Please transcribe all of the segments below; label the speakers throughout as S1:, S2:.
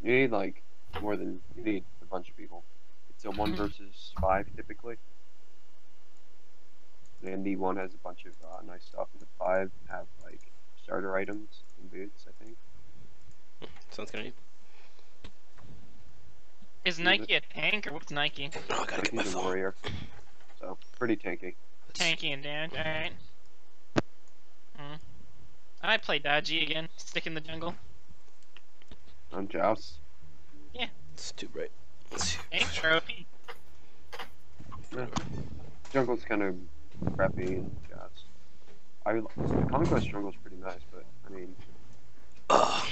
S1: You need like you need a bunch of people. It's a 1 versus 5 typically. And D1 has a bunch of nice stuff, and the 5 have like starter items and boots, I think.
S2: Sounds kind of neat.
S3: Is Nike a tank or what's Nike?
S2: Oh, I gotta get my
S1: Nike's a
S2: phone.
S1: warrior, so pretty tanky.
S3: Tanky and damage, alright. I play dodgy again, stick in the jungle.
S1: On Joust.
S3: Yeah.
S2: It's too bright. Let's see.
S3: Tank trophy.
S1: Yeah. Jungle's kind of crappy and Joust. The Conquest jungle's pretty nice, but I mean, I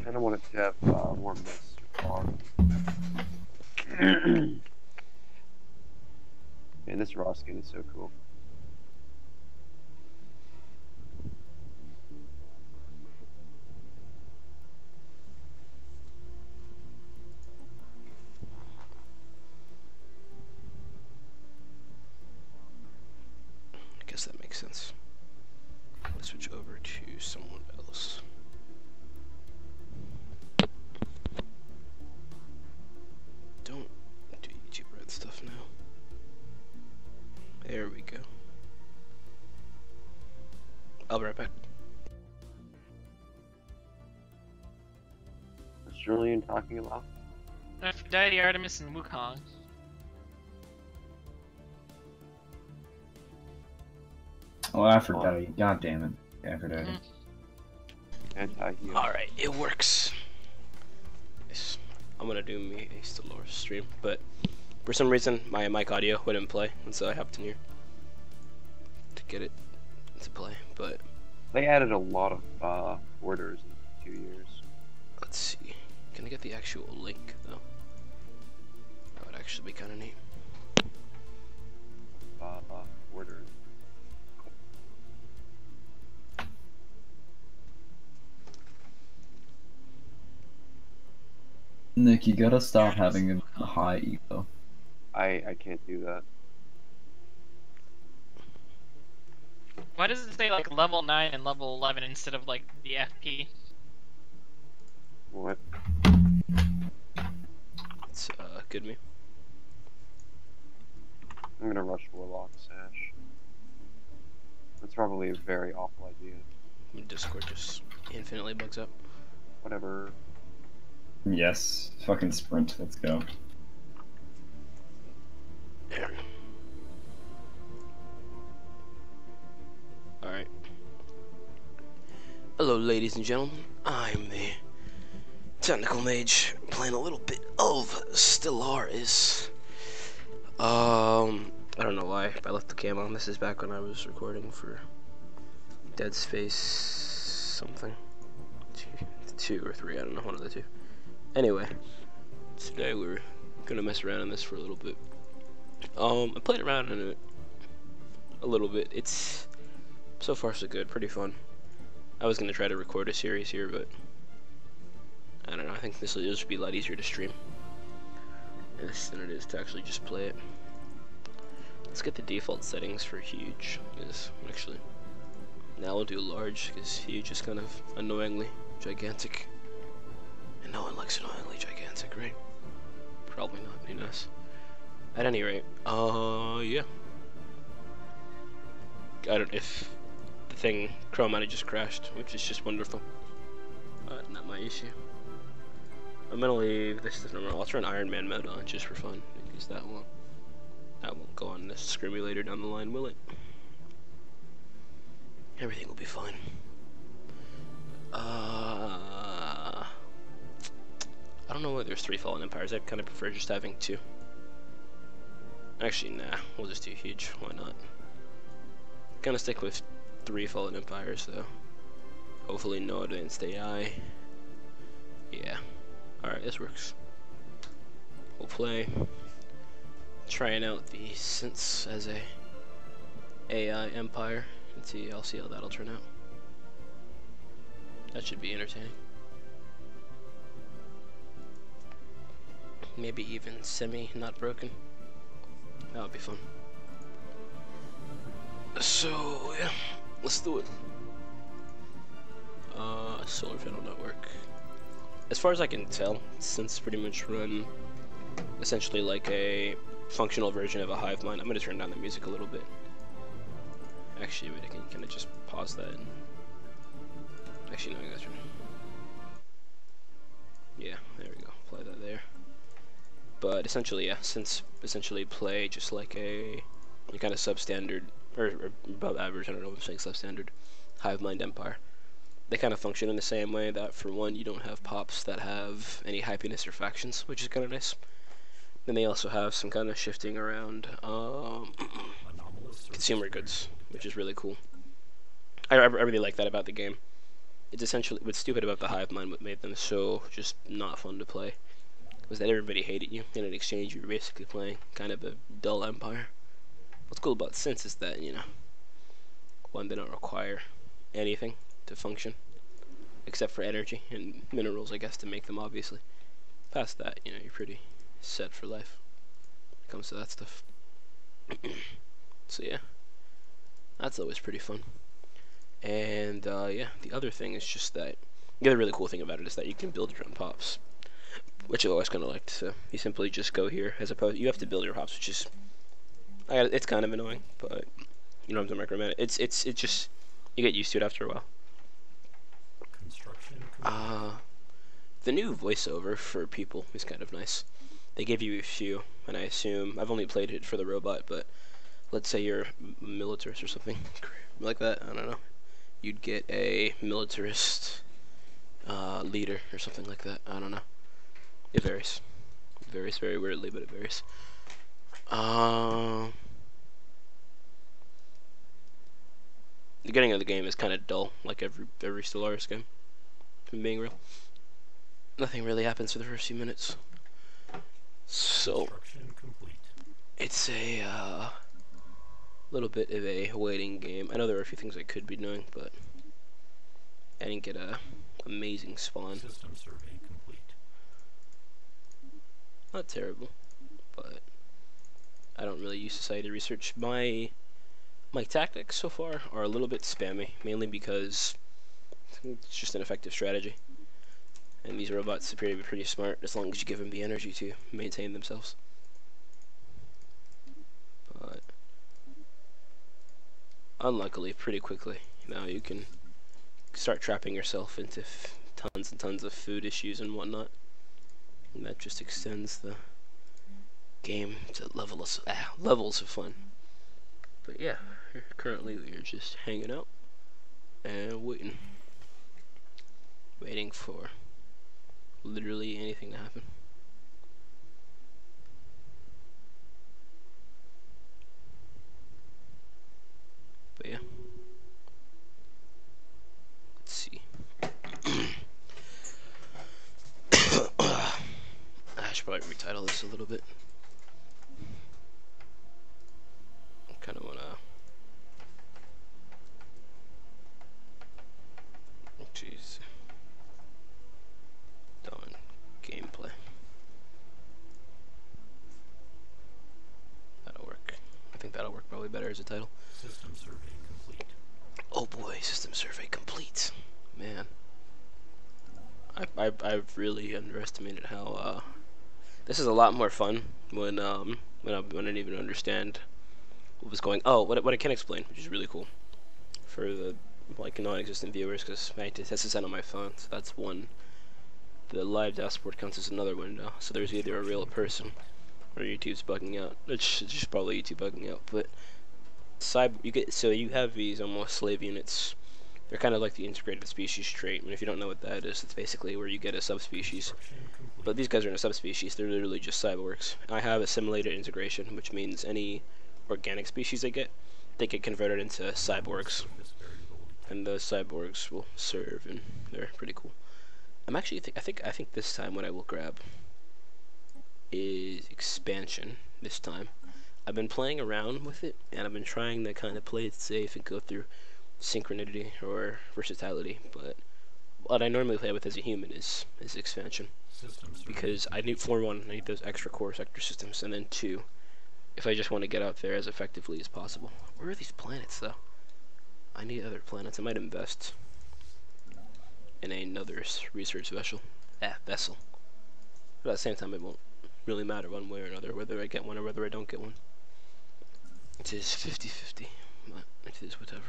S1: kind of want it to have more mist or fog. Man, this raw skin is so cool.
S2: I guess that makes sense. Let's switch over to someone else. Don't do YouTube Red stuff now. There we go. I'll be right back.
S1: What's Julian talking about?
S3: Aphrodite, Artemis, and Wukong.
S4: Oh, Aphrodite. God damn it. Aphrodite.
S1: Anti-hero.
S2: Alright, it works. Yes. I'm gonna do me a Stellaris stream, but for some reason my mic audio wouldn't play, and so I hopped in here to get it to play, but
S1: They added a lot of orders in 2 years.
S2: let's see. Can I get the actual link, though? That would actually be kind of neat.
S1: Orders.
S4: Nick, you gotta stop having a high ego.
S1: I can't do that.
S3: Why does it say like level 9 and level 11 instead of like the FP?
S1: What?
S2: It's good me.
S1: I'm gonna rush Warlock Sash. That's probably a very awful idea.
S2: Discord just infinitely bugs up.
S1: Whatever.
S4: Yes. Fucking sprint. Let's go.
S2: There. Alright. Hello, ladies and gentlemen. I'm the Technical Mage, playing a little bit of Stellaris. I don't know why I left the cam on. This is back when I was recording for Dead Space something. 2 or 3, I don't know, one of the two. Anyway, today we're gonna mess around in this for a little bit. I played around in it a little bit. It's so far so good, pretty fun. I was gonna try to record a series here, but I don't know. I think this will just be a lot easier to stream than it is to actually just play it. Let's get the default settings for huge. Actually, now we'll do large because huge is kind of annoyingly gigantic, and no one likes annoyingly gigantic, right? Probably not. Be nice. At any rate, yeah. I don't if the thing Chrome might have just crashed, which is just wonderful. Not my issue. I'm gonna leave this as normal. I'll turn Iron Man mode on just for fun, because that won't go on this screw me later down the line, will it? Everything will be fine. I don't know why there's 3 Fallen Empires. I'd kind of prefer just having 2. Actually, nah. We'll just do huge. Why not? Gonna stick with 3 Fallen Empires, though. Hopefully no advanced AI. Yeah. Alright, this works. We'll play. Trying out the Synths as a AI empire. I'll see how that'll turn out. That should be entertaining. Maybe even semi-not broken. That would be fun. So, yeah. Let's do it. Solar Panel Network. as far as I can tell, since pretty much run essentially like a functional version of a hive mind. I'm gonna turn down the music a little bit. Actually, wait, I can kind of just pause that. And... Actually, no, I gotta turn. Yeah, there we go. Apply that there. But essentially, yeah, since essentially play just like a kind of substandard or above average. I don't know if I'm saying substandard. Hive mind empire. They kind of function in the same way that, for one, you don't have pops that have any happiness or factions, which is kind of nice. Then they also have some kind of shifting around consumer goods, which is really cool. I really like that about the game. It's essentially what's stupid about the hive mind, what made them so just not fun to play, was that everybody hated you, and in exchange you were basically playing kind of a dull empire. What's cool about Synths is that, you know, one, they don't require anything to function, except for energy and minerals, I guess, to make them, obviously. Past that, you know, you're pretty set for life when it comes to that stuff. So yeah, that's always pretty fun. And yeah, the other thing is just that the other really cool thing about it is that you can build your own pops, which I always kind of liked. So you simply just go here, as opposed you have to build your pops, which is it's kind of annoying, but you don't have to micromanage. It's just you get used to it after a while. The new voiceover for people is kind of nice. They give you a few, and I assume I've only played it for the robot, but let's say you're a militarist or something like that. I don't know. You'd get a militarist leader or something like that. I don't know. It varies. It varies very weirdly, but it varies. The beginning of the game is kind of dull, like every Stellaris game. If I'm being real, nothing really happens for the first few minutes. So it's a little bit of a waiting game. I know there are a few things I could be doing, but I didn't get a amazing spawn.
S5: System survey complete.
S2: Not terrible, but I don't really use society research. My tactics so far are a little bit spammy, mainly because it's just an effective strategy. And these robots appear to be pretty smart as long as you give them the energy to maintain themselves. But unluckily, pretty quickly, now you can start trapping yourself into tons and tons of food issues and whatnot. And that just extends the game to levels of fun. But yeah, currently we are just hanging out and waiting for literally anything to happen. But yeah, let's see. I should probably retitle this a little bit. I kind of want to. Jeez. Done. Gameplay. That'll work. I think that'll work probably better as a title.
S5: System survey complete.
S2: Oh boy, system survey complete. Man. I've really underestimated how this is a lot more fun when I didn't even understand what was going. Oh, what I can explain, which is really cool for the like non-existent viewers, because I test this out on my phone. So that's one. The live dashboard counts as another window. So there's either a real person or YouTube's bugging out. It's just probably YouTube bugging out. But you have these almost slave units. They're kind of like the integrated species trait, and if you don't know what that is, it's basically where you get a subspecies. But these guys are in a subspecies, they're literally just cyborgs. I have assimilated integration, which means any organic species they get converted into cyborgs. And those cyborgs will serve, and they're pretty cool. I think this time what I will grab is expansion this time. I've been playing around with it, and I've been trying to kind of play it safe and go through synchronity or versatility, but what I normally play with as a human is expansion, because I need, for one, I need those extra core sector systems, and then two, if I just want to get out there as effectively as possible. Where are these planets though? I need other planets. I might invest in another research vessel vessel. But at the same time, it won't really matter one way or another whether I get one or whether I don't get one. It is 50-50, but it is whatever.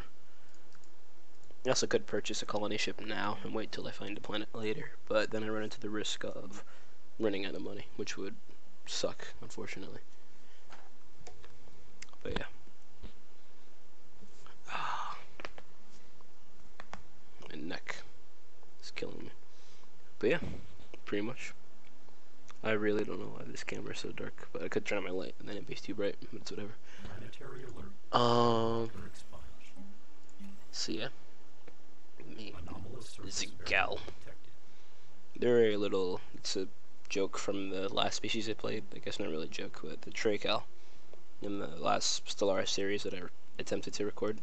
S2: I also could purchase a colony ship now and wait till I find a planet later, but then I run into the risk of running out of money, which would suck, unfortunately. But yeah. My neck is killing me. But yeah, pretty much. I really don't know why this camera is so dark, but I could turn on my light and then it'd be too bright, but it's whatever.
S5: Planetary alert. Alert expunged.
S2: So yeah. Me.
S5: Anomalous surface
S2: Gal.
S5: variable detected.
S2: They're a little, it's a joke from the last species I played. I guess not really a joke, but the Tracal in the last Stellaris series that I attempted to record.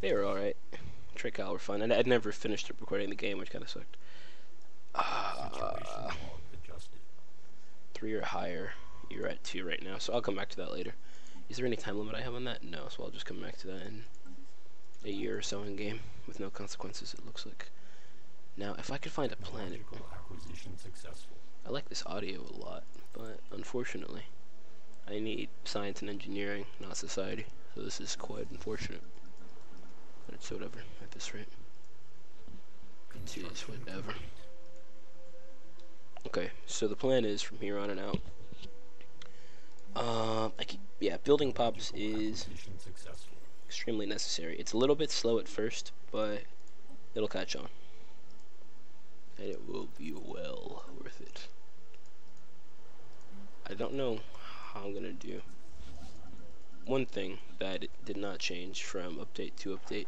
S2: They were alright. Tracal were fun, and I'd never finished recording the game, which kind of sucked.
S5: Situation log adjusted.
S2: 3 or higher. You're at 2 right now, so I'll come back to that later. Is there any time limit I have on that? No, so I'll just come back to that in a year or so in game with no consequences, it looks like. Now, if I could find a planet.
S5: Technological acquisition successful.
S2: I like this audio a lot, but unfortunately, I need science and engineering, not society. So this is quite unfortunate. But it's whatever at this rate. It is whatever. Okay, so the plan is from here on and out. Yeah, building pops is
S5: Acquisition successful.
S2: extremely necessary. It's a little bit slow at first, but it'll catch on. And it will be well worth it. I don't know how I'm gonna do. One thing that did not change from update to update,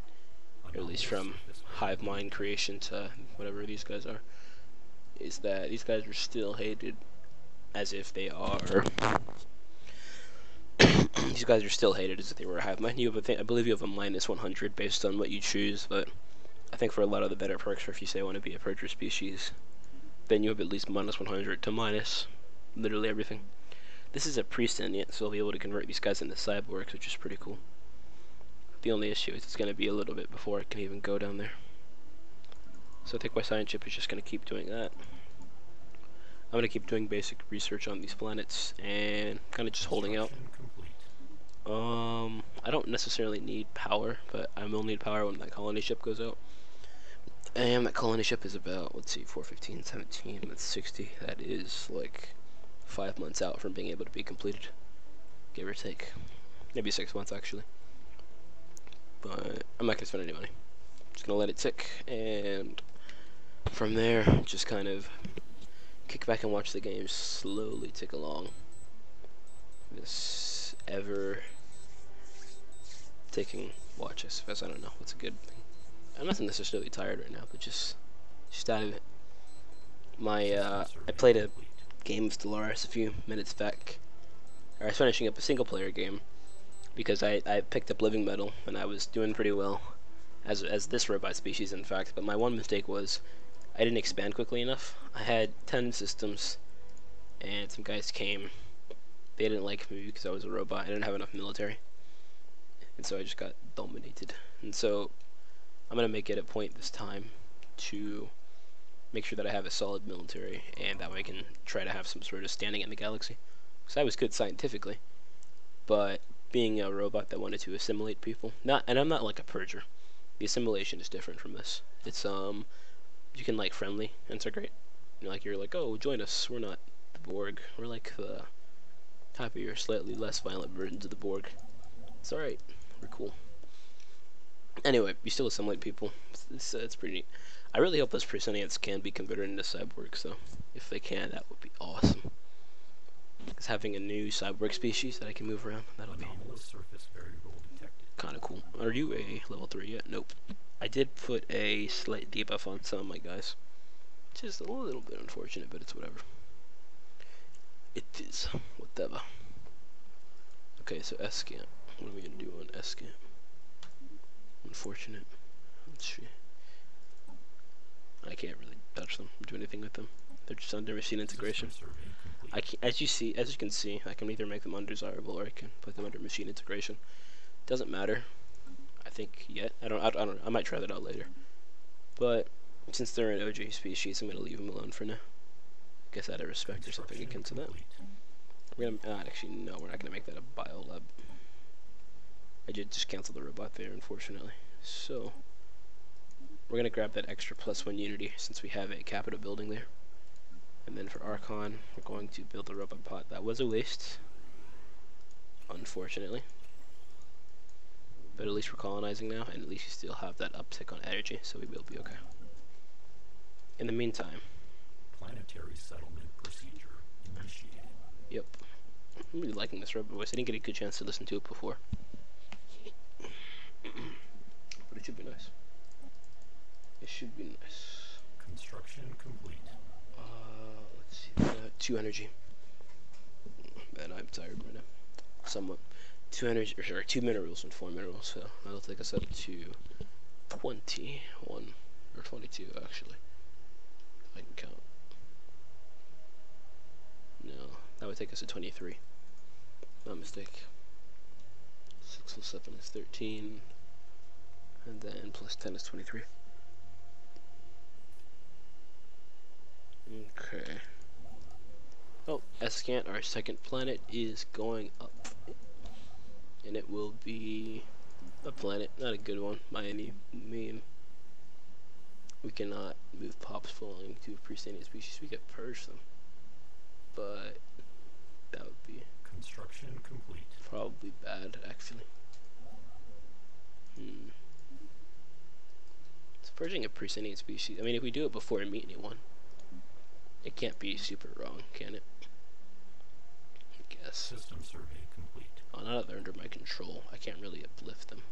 S2: or at least from hive mind creation to whatever these guys are, is that these guys are still hated as if they are. These guys are still hated as if they were a hive mind. I believe you have a -100 based on what you choose, but I think for a lot of the better perks, for if you say I want to be a purger species, then you have at least -100 to minus literally everything. This is a pre-sentient, so I'll be able to convert these guys into cyborgs, which is pretty cool. The only issue is it's going to be a little bit before I can even go down there. So I think my science ship is just going to keep doing that. I'm going to keep doing basic research on these planets and kind of just holding out.
S5: Complete.
S2: I don't necessarily need power, but I will need power when that colony ship goes out. And that colony ship is about, let's see, 415, 17, that's 60. That is like 5 months out from being able to be completed, give or take. Maybe 6 months actually. But I'm not going to spend any money. Just going to let it tick, and from there, just kind of kick back and watch the game slowly tick along. This ever taking watch, I suppose. I don't know what's a good thing. I'm not necessarily tired right now, but just out of it. I played a game of Stellaris a few minutes back. I was finishing up a single player game because I picked up living metal and I was doing pretty well as this robot species, in fact. But my one mistake was I didn't expand quickly enough. I had 10 systems and some guys came. They didn't like me because I was a robot. I didn't have enough military, and so I just got dominated. And so I'm gonna make it a point this time to make sure that I have a solid military, and that way I can try to have some sort of standing in the galaxy. Because I was good scientifically, but being a robot that wanted to assimilate people, and I'm not like a purger. The assimilation is different from this. It's you can like friendly integrate. You know, like you're like, oh, join us. We're not the Borg. We're like the happier, slightly less violent versions of the Borg. It's alright. We're cool. Anyway, you still assimilate people. It's pretty neat. I really hope those presentients can be converted into cyborgs, though. If they can, that would be awesome. Because having a new cyborg species that I can move around, that'll be
S5: Anomalous surface variable detected.
S2: kind of cool. Are you a level 3 yet? Nope. I did put a slight debuff on some of my guys. Just a little bit unfortunate, but it's whatever. It is whatever. Okay, so S-Scan. What are we gonna do on S-Scan? Unfortunate. Let's see. I can't really touch them or do anything with them. They're just under machine integration.
S5: System survey complete.
S2: I can, as you can see, I can either make them undesirable or I can put them under machine integration. Doesn't matter. I think yet. I don't know. I might try that out later. But Since they're an OG species, I'm gonna leave them alone for now. Guess out of respect or something akin to that. We're gonna, actually, no, we're not gonna make that a bio lab. I did just cancel the robot there, unfortunately. So, we're gonna grab that extra +1 unity since we have a Capitol building there. And then for Archon, we're going to build the robot pod. That was a waste, unfortunately. But at least we're colonizing now, and at least you still have that uptick on energy, so we will be okay. In the meantime,
S5: Planetary settlement procedure initiated.
S2: yep. I'm really liking this robot voice. I didn't get a good chance to listen to it before. But it should be nice. It should be nice.
S5: Construction complete.
S2: Let's see. 2 energy. Man, I'm tired right now. Somewhat. 2 energy, or sorry, 2 minerals and 4 minerals. So that'll take us up to 21 or 22 actually. I can count. No, that would take us to 23. My mistake. 6 plus 7 is 13, and then plus 10 is 23. Okay. Oh, Escant, our second planet, is going up. And it will be a planet, not a good one by any mean. We cannot move pops falling to a pre-standing species. We could purge them, but that would be
S5: Construction complete.
S2: probably bad, actually. So purging a pre-standing species, I mean, if we do it before we meet anyone, it can't be super wrong, can it? I guess.
S5: System survey complete.
S2: Oh, now that they're under my control, I can't really uplift them.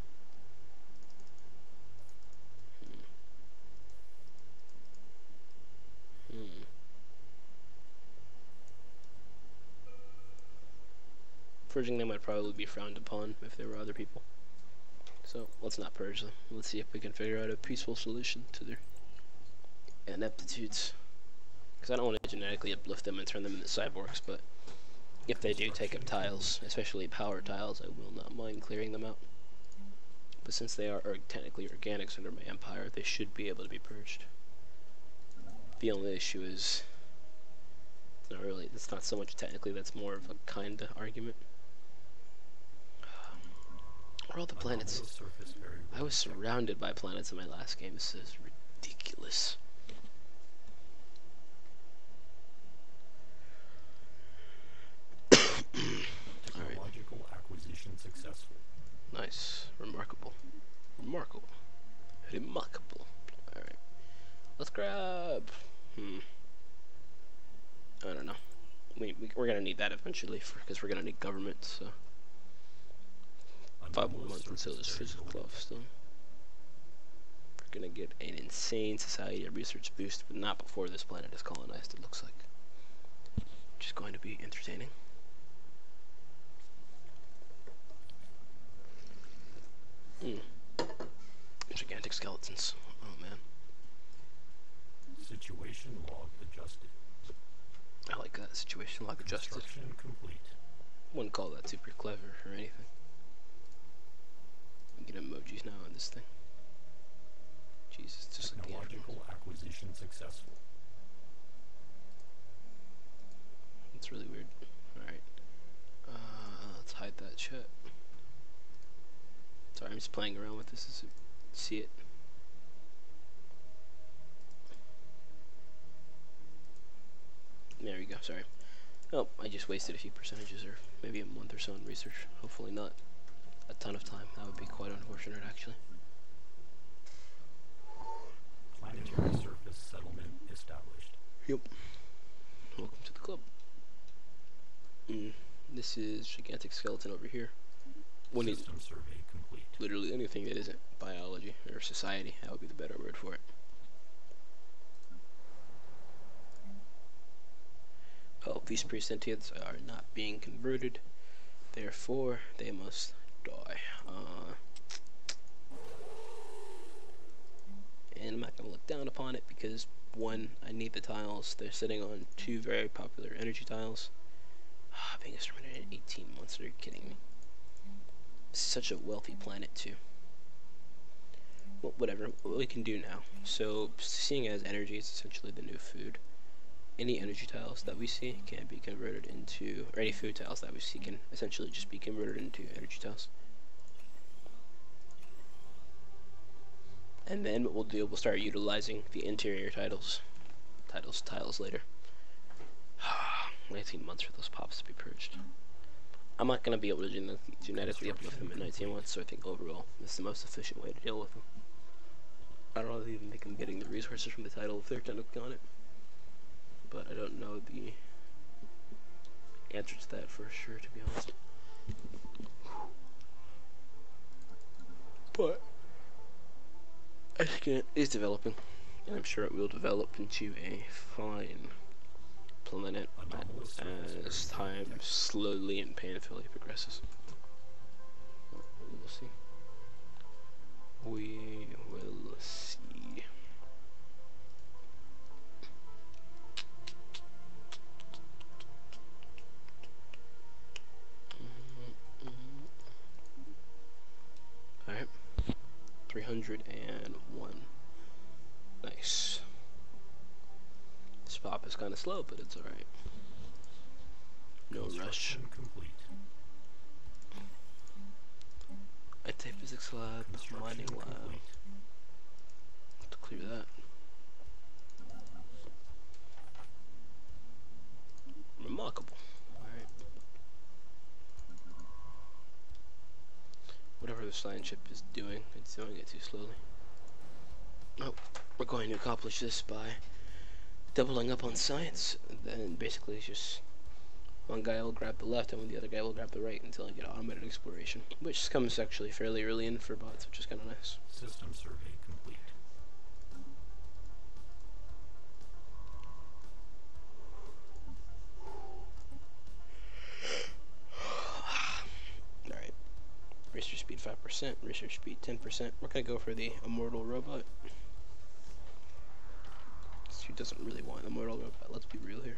S2: Purging them would probably be frowned upon if there were other people. So let's not purge them. Let's see if we can figure out a peaceful solution to their ineptitudes. Because I don't want to genetically uplift them and turn them into cyborgs, but if they do take up tiles, especially power tiles, I will not mind clearing them out. But since they are technically organics under my empire, they should be able to be purged. The only issue is, not really, it's not so much technically, that's more of a kinda argument. Where are all the planets?
S5: Surface variable.
S2: I was surrounded by planets in my last game. This is ridiculous.
S5: Technological acquisition successful.
S2: Nice. Remarkable. Remarkable. Remarkable. Alright. Let's grab... I don't know. We're gonna need that eventually, because we're gonna need government, so... 5 more months until this physical stuff still. We're gonna get an insane society research boost, but not before this planet is colonized, it looks like. Which is going to be entertaining. Gigantic skeletons. Oh man.
S5: Situation log adjusted.
S2: I like that. Situation log adjusted.
S5: Construction complete.
S2: Wouldn't call that super clever or anything. You get emojis now on this thing. Jesus, just like the
S5: Technological acquisition successful.
S2: It's really weird. Alright. Let's hide that shit. Sorry, I'm just playing around with this as I see it. There we go, sorry. Oh, I just wasted a few percentages or maybe a month or so in research. Hopefully not a ton of time. That would be quite unfortunate, actually.
S5: Planetary surface settlement established.
S2: Yep. Welcome to the club. This is gigantic skeleton over here. When it,
S5: System survey complete.
S2: literally anything that isn't biology or society, that would be the better word for it. Well, these pre-sentients are not being converted, therefore they must die. And I'm not going to look down upon it because, one, I need the tiles. They're sitting on 2 very popular energy tiles. Being exterminated in 18 months, are you kidding me? Such a wealthy planet too. well, whatever. What we can do now. So, seeing as energy is essentially the new food, any energy tiles that we see can be converted into, or any food tiles that we see can essentially just be converted into energy tiles. And then what we'll do, we'll start utilizing the interior tiles later. 19 months for those pops to be purged. I'm not going to be able to genetically uplift them in 19 months, so I think overall this is the most efficient way to deal with them. I don't really even think I'm getting the resources from the title if they're technically on it, but I don't know the answer to that for sure, to be honest. But I think it is developing, and I'm sure it will develop into a fine planet as time slowly and painfully progresses. We'll see. We will see. Alright. 301. Nice. This pop is kind of slow, but it's alright. No rush.
S5: Complete.
S2: I take physics lab, mining lab. To clear that. Remarkable. Alright. Whatever the science ship is doing, it's doing it too slowly. Oh, we're going to accomplish this by doubling up on science. And then basically it's just one guy will grab the left and the other guy will grab the right until I get automated exploration, which comes actually fairly early in for bots, which is kind of nice.
S5: System survey complete.
S2: Alright. Research speed 5%, research speed 10%. We're gonna go for the immortal robot. She doesn't really want an immortal robot, let's be real here.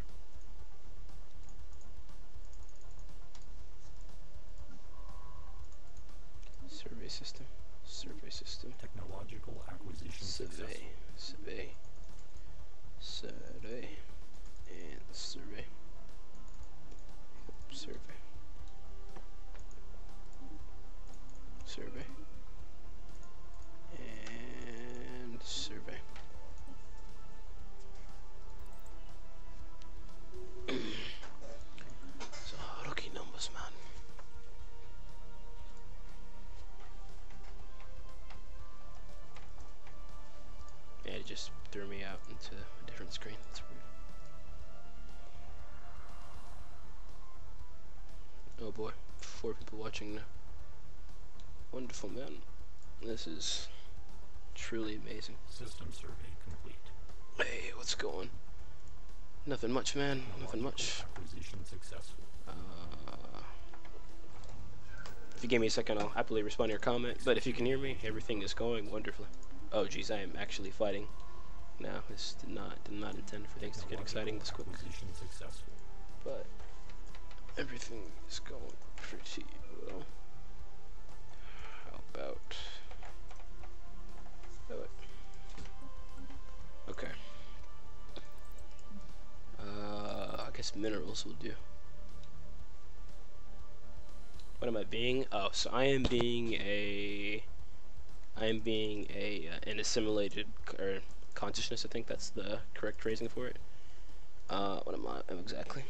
S2: Survey system, survey system.
S5: Technological acquisition
S2: Survey, survey, survey, and survey. Survey. Survey. And survey. So, rookie numbers, man. Yeah, it just threw me out into a different screen. That's weird. Oh boy, 4 people watching now. Wonderful, man. This is truly amazing.
S5: System survey complete.
S2: Hey, what's going? Nothing much, man. Nothing much.
S5: Acquisition successful.
S2: If you give me a second, I'll happily respond to your comment. But if you can hear me, everything is going wonderfully. Oh, geez, I am actually fighting. Now, this did not intend for things to get exciting this quick.
S5: Acquisition successful.
S2: But everything is going pretty well. How about? Oh, wait. Okay. I guess minerals will do. What am I being? Oh, so I am being an assimilated or consciousness. I think that's the correct phrasing for it. What am I exactly?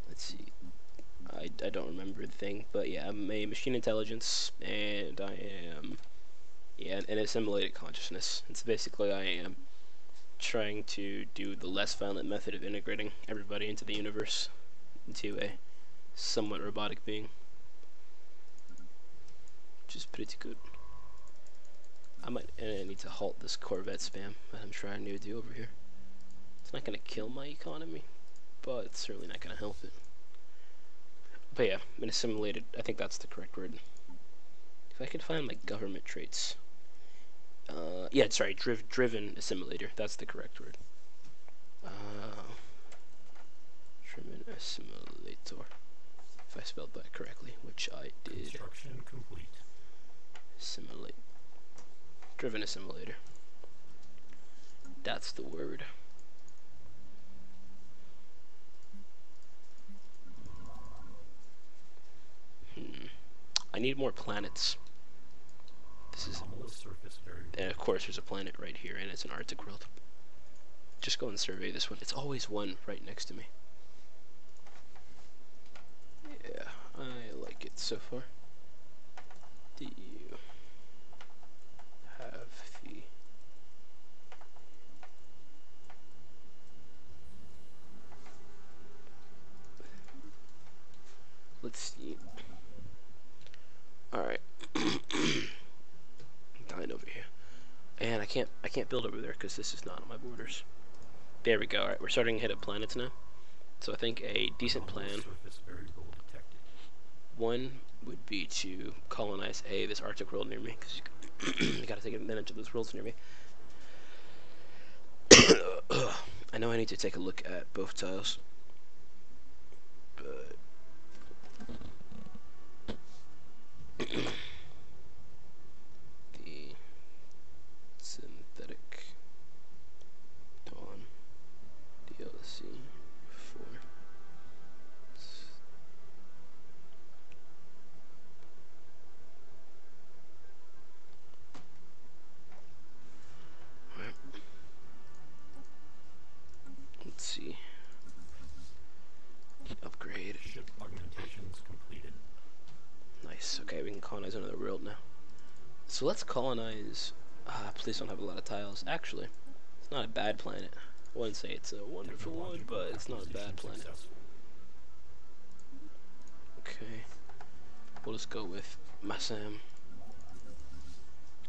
S2: Let's see. I don't remember the thing, but yeah, I'm a machine intelligence, and I am an assimilated consciousness. It's basically I am trying to do the less violent method of integrating everybody into the universe into a somewhat robotic being, which is pretty good. I need to halt this Corvette spam that I'm trying to do over here. It's not gonna kill my economy, but it's certainly not gonna help it. But yeah, I'm assimilated. I think that's the correct word. If I could find my government traits. Yeah, sorry, driven assimilator. That's the correct word. Driven assimilator. If I spelled that correctly, which I did.
S5: Construction complete.
S2: Assimilate. Driven assimilator. That's the word. I need more planets. This is,
S5: Anomalous surface variable.
S2: and of course there's a planet right here, and it's an Arctic world. Just go and survey this one. It's always one right next to me. Yeah, I like it so far. Do you have the... Let's see. Alright. Dying over here. And I can't build over there because this is not on my borders. There we go. Alright, we're starting to hit up planets now. So I think a decent plan,
S5: Surface variable detected.
S2: one would be to colonize this Arctic world near me, because you gotta take advantage of those worlds near me. I know I need to take a look at both tiles, but the synthetic dawn DLC 4. Alright. Let's see. Upgrade.
S5: Ship augmentations completed.
S2: Nice. Okay, we can colonize another world now. So let's colonize. Please don't have a lot of tiles. Actually, it's not a bad planet. I wouldn't say it's a wonderful one, but it's not a bad planet.
S5: Successful.
S2: Okay. We'll just go with Massam.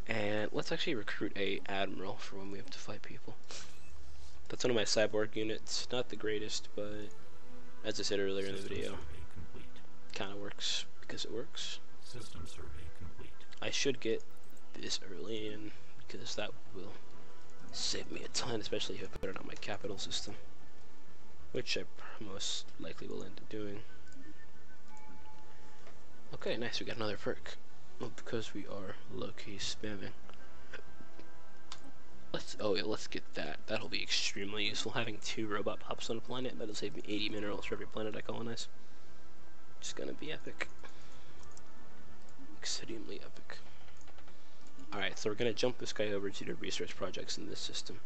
S2: And let's actually recruit a admiral for when we have to fight people. That's one of my cyborg units. Not the greatest, but as I said earlier in the
S5: System
S2: video,
S5: survey complete.
S2: kind of works because it works.
S5: System survey complete.
S2: I should get this early in because that will save me a ton, especially if I put it on my capital system, which I most likely will end up doing. Okay, nice, we got another perk. Well, because we are low-key spamming. Let's get that. That'll be extremely useful. Having 2 robot pops on a planet, that'll save me 80 minerals for every planet I colonize. It's gonna be epic. Extremely epic. Alright, so we're gonna jump this guy over to the research projects in this system.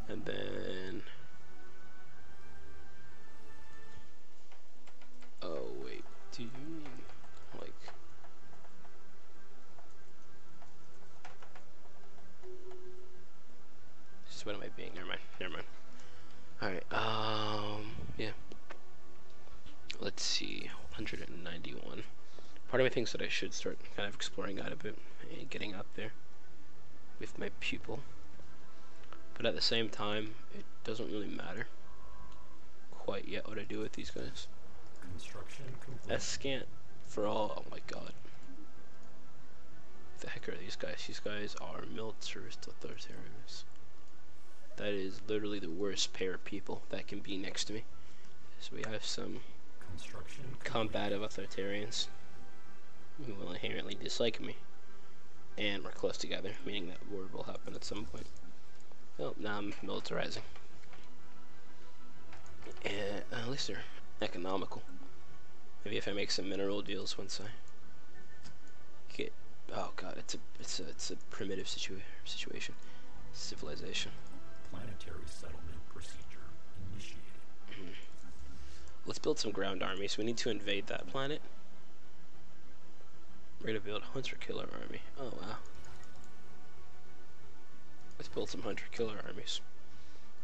S2: And then... Oh, wait. Do you mean, like... Just what am I being? Never mind. Alright, yeah. Let's see, 191. Part of me thinks that I should start kind of exploring out a bit and getting out there with my pupil. But at the same time, it doesn't really matter quite yet what I do with these guys.
S5: Construction complete.
S2: S-scant for all, oh my god. What the heck are these guys? These guys are militarist authoritarians. That is literally the worst pair of people that can be next to me. So we have some
S5: Construction
S2: combative authoritarians who will inherently dislike me. And we're close together, meaning that war will happen at some point. Well, now I'm militarizing. And at least they're economical. Maybe if I make some mineral deals once I get... Oh god, it's a primitive situation. Civilization.
S5: planetary settlement procedure initiated.
S2: Let's build some ground armies. We need to invade that planet. We're gonna build a hunter-killer army. Oh wow. Let's build some hunter-killer armies.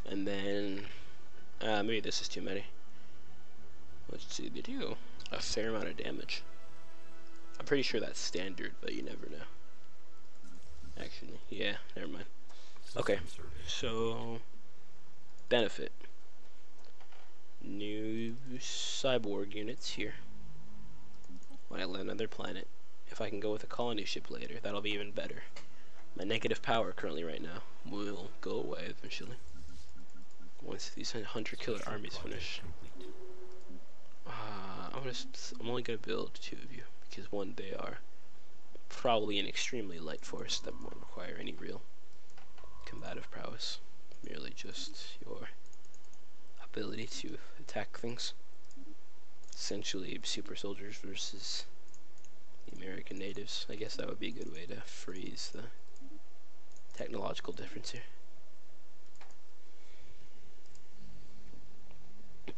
S2: And then... maybe this is too many. Let's see, they do a fair amount of damage. I'm pretty sure that's standard, but you never know. Actually, yeah, never mind. Okay,
S5: System survey.
S2: so... benefit. New cyborg units here. When I land on their planet. If I can go with a colony ship later, that'll be even better. My negative power currently right now will go away eventually. Once these hunter-killer
S5: System
S2: armies
S5: project
S2: finish.
S5: complete.
S2: I'm only gonna build 2 of you because one, they are probably an extremely light force that won't require any real combative prowess, merely just your ability to attack things. Essentially, super soldiers versus the American natives. I guess that would be a good way to phrase the technological difference here.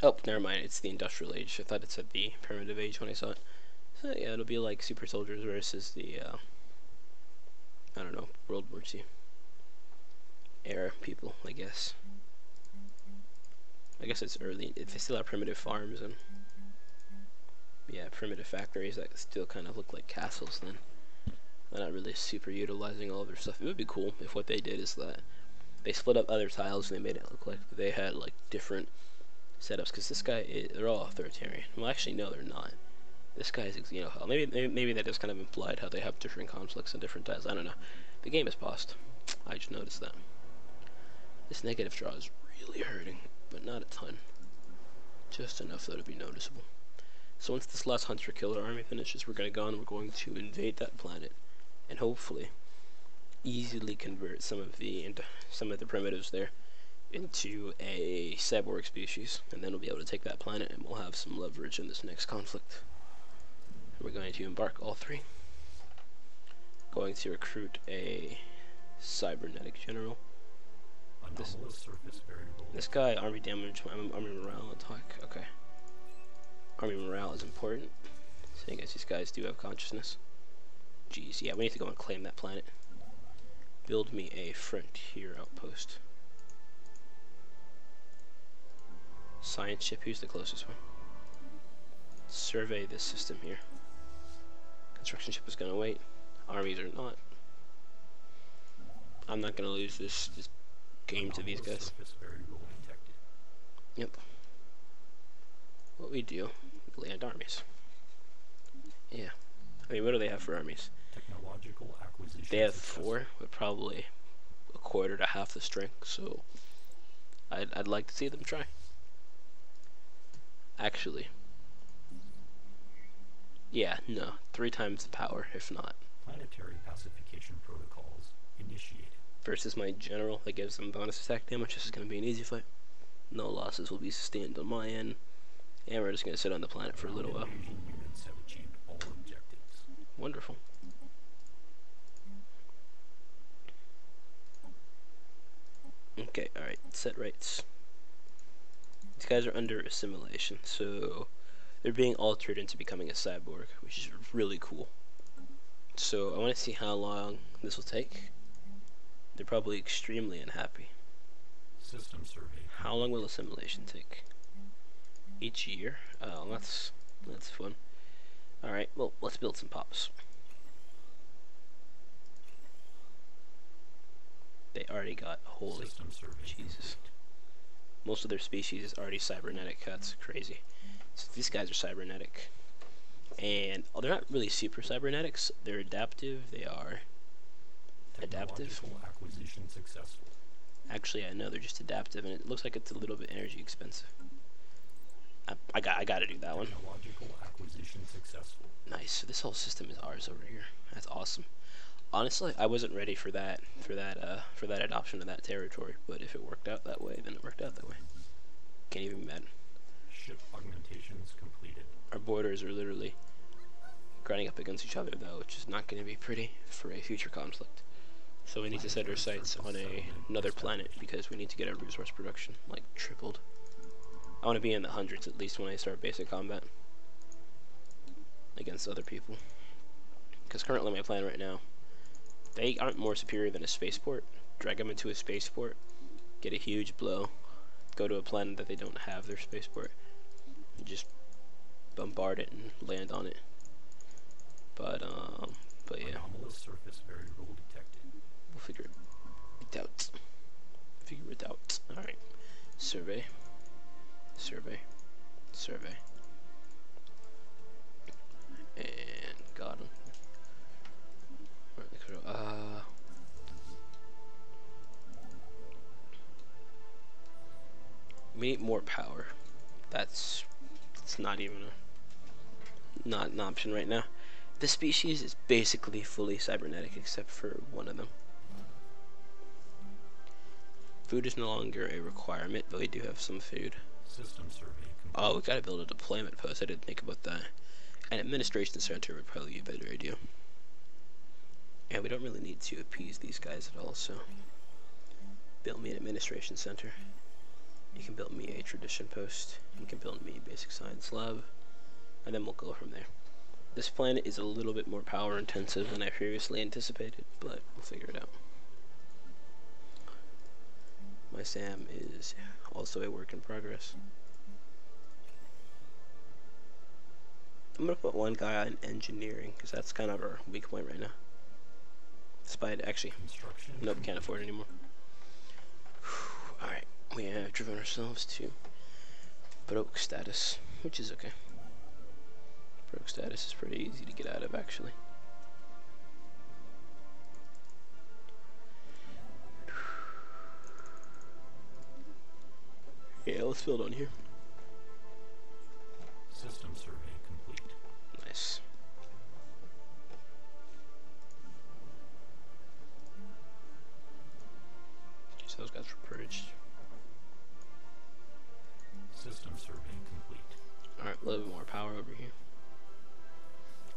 S2: Oh, never mind, it's the industrial age. I thought it said the primitive age when I saw it. So yeah, it'll be like super soldiers versus the, I don't know, World War II era people, I guess. I guess it's early, if they still have primitive farms and, yeah, primitive factories that still kind of look like castles, then they're not really super utilizing all of their stuff. It would be cool if what they did is that they split up other tiles and they made it look like they had like different setups, because this guy they're all authoritarian. Well, actually no, they're not. This guy is, you know, maybe that is kind of implied how they have different conflicts and different tiles. I don't know. The game is paused. I just noticed that. This negative draw is really hurting, but not a ton. Just enough though to be noticeable. So once this last hunter killer army finishes, we're gonna go and we're going to invade that planet, and hopefully easily convert some of the primitives there into a cyborg species, and then we'll be able to take that planet and we'll have some leverage in this next conflict. We're going to embark all three. Going to recruit a cybernetic general. This guy, army damage, army morale attack. Okay. Army morale is important, seeing as these guys do have consciousness. Jeez, yeah, we need to go and claim that planet. Build me a frontier outpost. Science ship, who's the closest one? Survey this system here. Construction ship is gonna wait. Armies are not. I'm not gonna lose this game to these guys. Yep. What we do, we land armies. Yeah. I mean, what do they have for armies? They have 4, with probably a quarter to half the strength, so I'd like to see them try. Actually. Yeah, no. 3 times the power, if not.
S5: Planetary pacification protocols initiated.
S2: Versus my general that gives them bonus attack damage. This is going to be an easy fight. No losses will be sustained on my end. And we're just going to sit on the planet for a little while.
S5: Invasion units have achieved all objectives.
S2: Wonderful. Okay, alright. Set rates. These guys are under assimilation, so they're being altered into becoming a cyborg, which is really cool. So I want to see how long this will take. They're probably extremely unhappy.
S5: System survey.
S2: How long will assimilation take? Each year? Oh, that's fun. Alright, well, let's build some pops. They already got, holy Jesus. Most of their species is already cybernetic. That's crazy. So these guys are cybernetic. And they're not really super cybernetics. They're adaptive. They are adaptive.
S5: Acquisition successful.
S2: Actually, I know they're just adaptive, and it looks like it's a little bit energy expensive. I got to do that one.
S5: Technological acquisition successful.
S2: Nice. So this whole system is ours over here. That's awesome. Honestly, I wasn't ready for that adoption of that territory, but if it worked out that way, then it worked out that way. Can't even be mad.
S5: Ship augmentations completed.
S2: Our borders are literally grinding up against each other, though, which is not going to be pretty for a future conflict. So we need to set our sights on another planet because we need to get our resource production like tripled. I want to be in the hundreds at least when I start basic combat against other people. Because currently my plan right now, they aren't more superior than a spaceport. Drag them into a spaceport, get a huge blow, go to a planet that they don't have their spaceport, and just bombard it and land on it. But yeah.
S5: Anomalous surface variable detected.
S2: We'll figure it out. Figure it out. Alright. Survey. Survey. Survey. And got him. We need more power. It's not even not an option right now. The species is basically fully cybernetic except for one of them. Food is no longer a requirement, but we do have some food.
S5: System survey complete.
S2: Oh, we gotta build a deployment post. I didn't think about that. An administration center would probably be a better idea. And we don't really need to appease these guys at all, so build me an administration center. You can build me a tradition post. You can build me a basic science lab, and then we'll go from there. This planet is a little bit more power intensive than I previously anticipated, but we'll figure it out. My SAM is also a work in progress. I'm gonna put one guy on engineering, because that's kind of our weak point right now. Despite actually,
S5: Construction
S2: nope, can't afford it anymore. Alright, we have driven ourselves to broke status, which is okay. Broke status is pretty easy to get out of, actually. Yeah, let's build on here.
S5: System survey complete.
S2: Nice. Geez, those guys were purged.
S5: System survey complete.
S2: Alright, a little bit more power over here.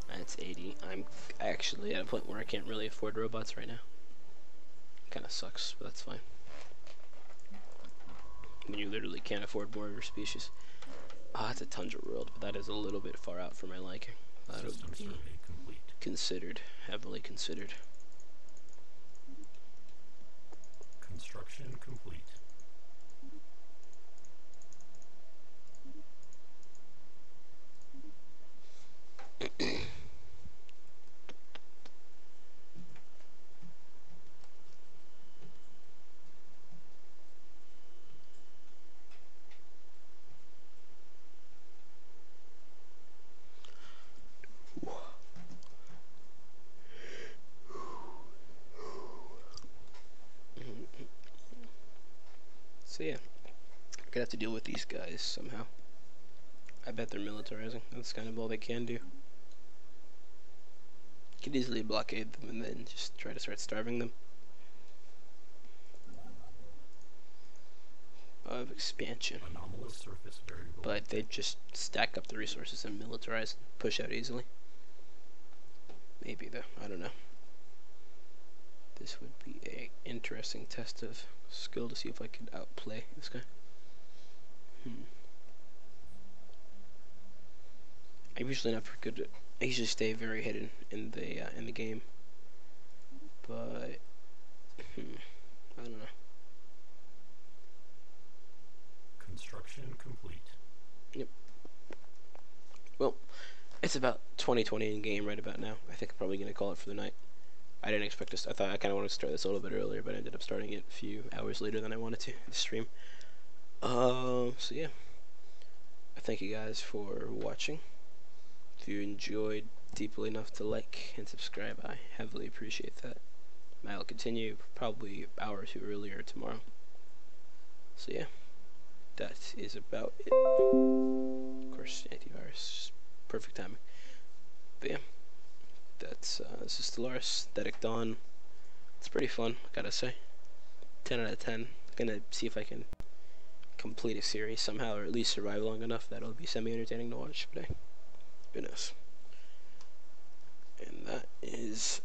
S2: That's 80. I'm actually at a point where I can't really afford robots right now. Kinda sucks, but that's fine. When you literally can't afford more of your species. Ah, that's a tundra world, but that is a little bit far out for my liking. That would
S5: System
S2: be
S5: survey complete.
S2: considered, heavily considered.
S5: Construction complete.
S2: So yeah, we're gonna have to deal with these guys somehow. I bet they're militarizing. That's kind of all they can do. Could easily blockade them and then just try to start starving them. Of expansion.
S5: Anomalous surface variable.
S2: But they just stack up the resources and militarize, push out easily. Maybe though, I don't know. This would be a interesting test of skill to see if I could outplay this guy. I'm usually not very good. I usually stay very hidden in the game, but I don't know.
S5: Construction complete.
S2: Yep. Well, it's about 20:20 in game right about now. I think I'm probably gonna call it for the night. I didn't expect to. I thought I kind of wanted to start this a little bit earlier, but I ended up starting it a few hours later than I wanted to. The stream. So yeah. I thank you guys for watching. If you enjoyed deeply enough to like and subscribe, I heavily appreciate that. I'll continue probably an hour or two earlier tomorrow. So yeah, that is about it. Of course, antivirus, just perfect timing. But yeah, that's this is Stellaris, Synthetic Dawn. It's pretty fun, I gotta say. 10 out of 10. Gonna see if I can complete a series somehow, or at least survive long enough that it'll be semi-entertaining to watch. But hey, who knows? And that is